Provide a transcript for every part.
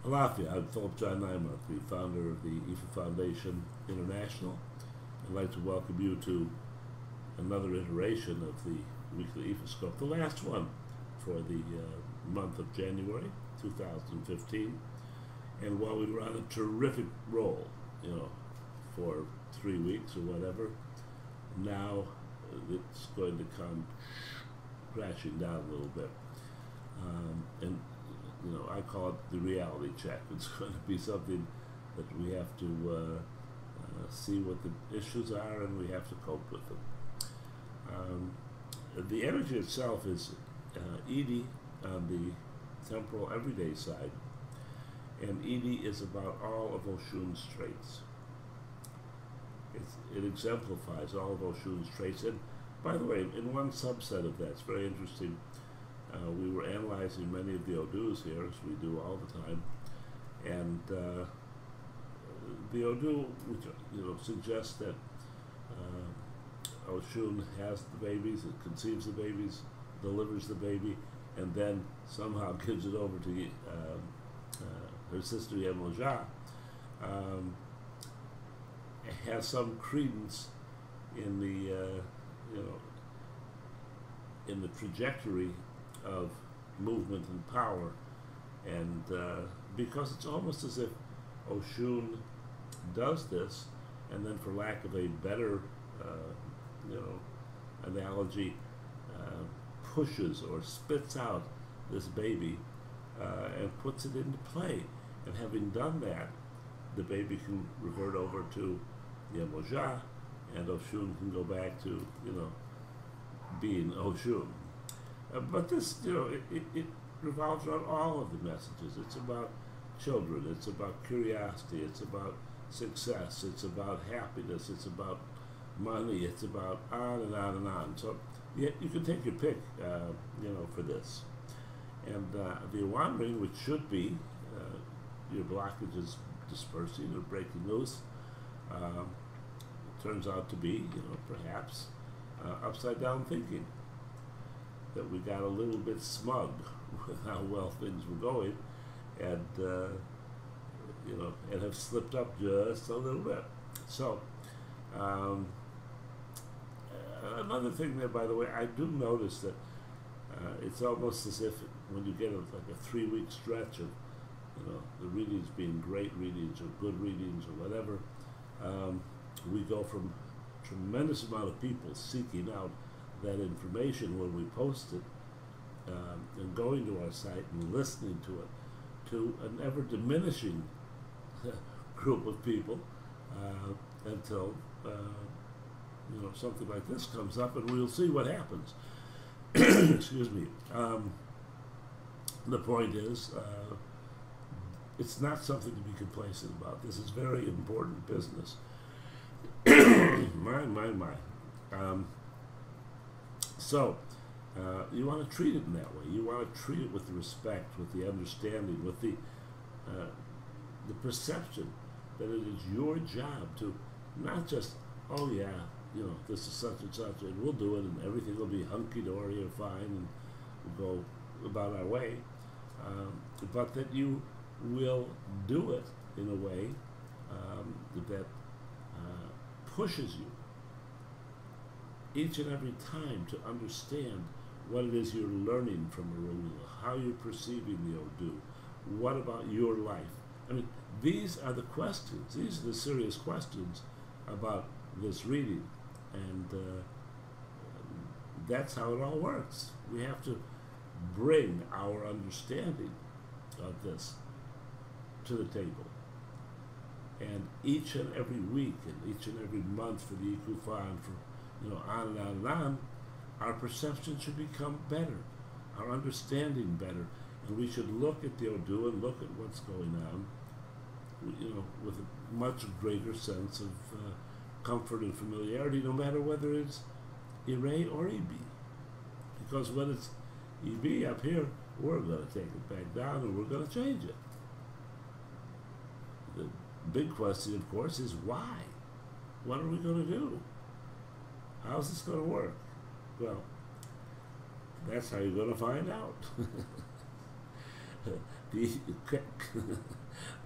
Alafia, I'm Philip Neimark, the founder of the IFA Foundation International. I'd like to welcome you to another iteration of the weekly ifascope, the last one for the month of January 2015. And while we were on a terrific roll, for 3 weeks or whatever, now it's going to come crashing down a little bit. And I call it the reality check. It's going to be something that we have to see what the issues are, and we have to cope with them. The energy itself is Edie on the temporal everyday side, and Edie is about all of Oshun's traits. It exemplifies all of Oshun's traits. And by the way, in one subset of that, it's very interesting. We were analyzing many of the Odus here, as we do all the time, and the Odu, which suggests that Oshun has the babies, it conceives the babies, delivers the baby, and then somehow gives it over to her sister Yemoja, has some credence in the in the trajectory of movement and power, and because it's almost as if Oshun does this, and then, for lack of a better analogy, pushes or spits out this baby and puts it into play. And having done that, the baby can revert over to Yemoja, and Oshun can go back to being Oshun. But this, it revolves around all of the messages. It's about children, it's about curiosity, it's about success, it's about happiness, it's about money, it's about on and on and on. So you can take your pick, for this. And the wandering, which should be your blockages dispersing or breaking loose, turns out to be, perhaps upside down thinking. That we got a little bit smug with how well things were going, and and have slipped up just a little bit. So another thing there, by the way, I do notice that it's almost as if when you get like a 3-week stretch of the readings being great readings or good readings or whatever, we go from a tremendous amount of people seeking out that information when we post it, and going to our site and listening to it, to an ever diminishing group of people, until something like this comes up, and we'll see what happens. Excuse me. The point is, it's not something to be complacent about. This is very important business. my. So, you want to treat it in that way. You want to treat it with the respect, with the understanding, with the perception that it is your job to not just, oh yeah, this is such and such, and we'll do it, and everything will be hunky-dory or fine, and we'll go about our way, but that you will do it in a way that pushes you each and every time to understand what it is you're learning from Orunmila, how you're perceiving the Odu, what about your life. I mean, these are the questions, these are the serious questions about this reading, and that's how it all works. We have to bring our understanding of this to the table. And each and every week, and each and every month for the Ikufa, and for on and on and on, our perception should become better, our understanding better, and we should look at the Odu and look at what's going on, with a much greater sense of comfort and familiarity, no matter whether it's Ire or Eb. Because when it's Eb up here, we're going to take it back down and we're going to change it. The big question, of course, is why? What are we going to do? How's this going to work? Well, that's how you're going to find out. The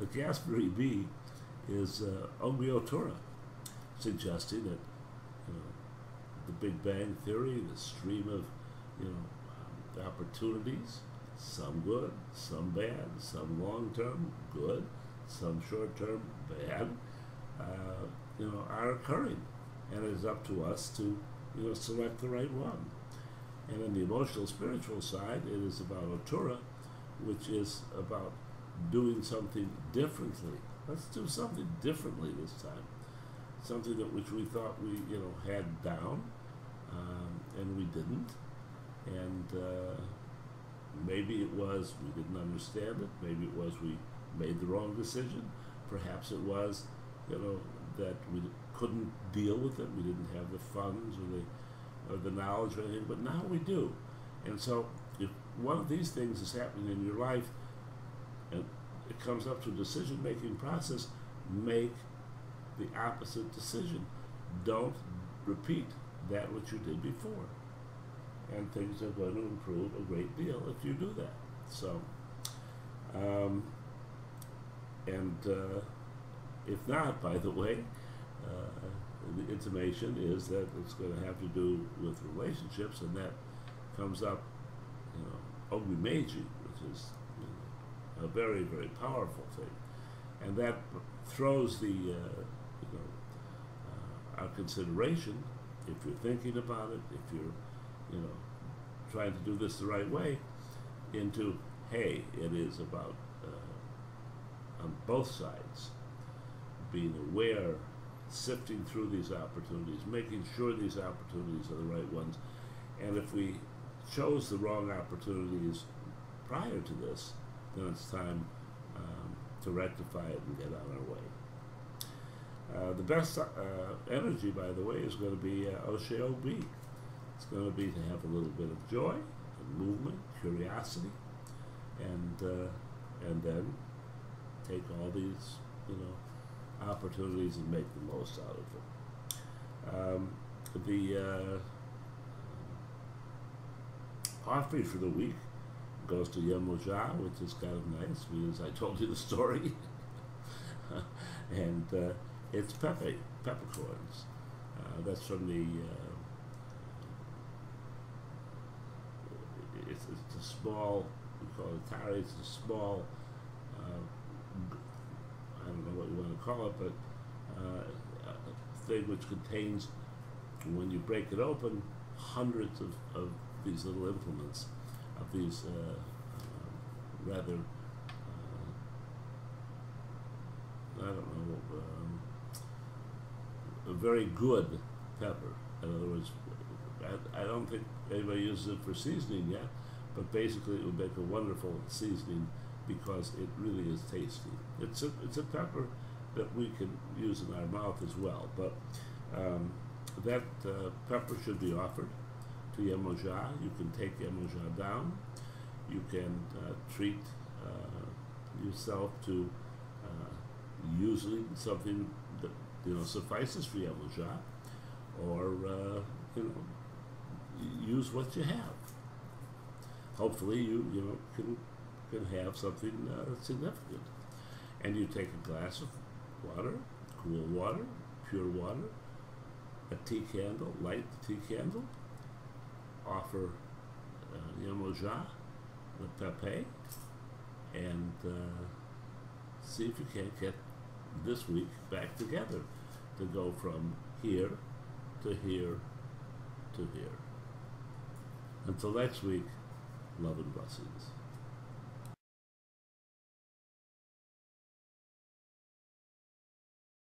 the Caspary B is Ogbiotura, suggesting that the Big Bang Theory, the stream of opportunities, some good, some bad, some long-term good, some short-term bad, are occurring, and it is up to us to select the right one. And on the emotional spiritual side, it is about Otura, which is about doing something differently. Let's do something differently this time. Something which we thought we had down, and we didn't. And maybe it was we didn't understand it. Maybe it was we made the wrong decision. Perhaps it was that we couldn't deal with it. We didn't have the funds or the knowledge or anything. But now we do. And so if one of these things is happening in your life, and it comes up to a decision-making process, make the opposite decision. Don't repeat that which you did before. And things are going to improve a great deal if you do that. So, if not, by the way, the intimation is that it's going to have to do with relationships, and that comes up, Ogimeji, which is a very, very powerful thing. And that throws our consideration, if you're thinking about it, if you're, trying to do this the right way, into, hey, it is about, on both sides, being aware, sifting through these opportunities, making sure these opportunities are the right ones. And if we chose the wrong opportunities prior to this, then it's time to rectify it and get on our way. The best energy, by the way, is going to be Osho-B. It's going to be to have a little bit of joy, and movement, curiosity, and then take all these, opportunities and make the most out of them. The coffee for the week goes to Yemoja, which is kind of nice because I told you the story. And it's peppercorns. That's from the, it's a small, we call it tari, it's a small, I don't know what you want to call it, but a thing which contains, when you break it open, hundreds of these little implements, of these rather, I don't know, a very good pepper. In other words, I don't think anybody uses it for seasoning yet, but basically it would make a wonderful seasoning because it really is tasty. It's a pepper that we can use in our mouth as well, but that pepper should be offered to Yemoja. You can take Yemoja down. You can treat yourself to usually something that suffices for Yemoja, or use what you have. Hopefully you can have something significant. And you take a glass of water, cool water, pure water, a tea candle, light the tea candle, offer Yemoja, the pepe, and see if you can't get this week back together to go from here to here to here. Until next week, love and blessings.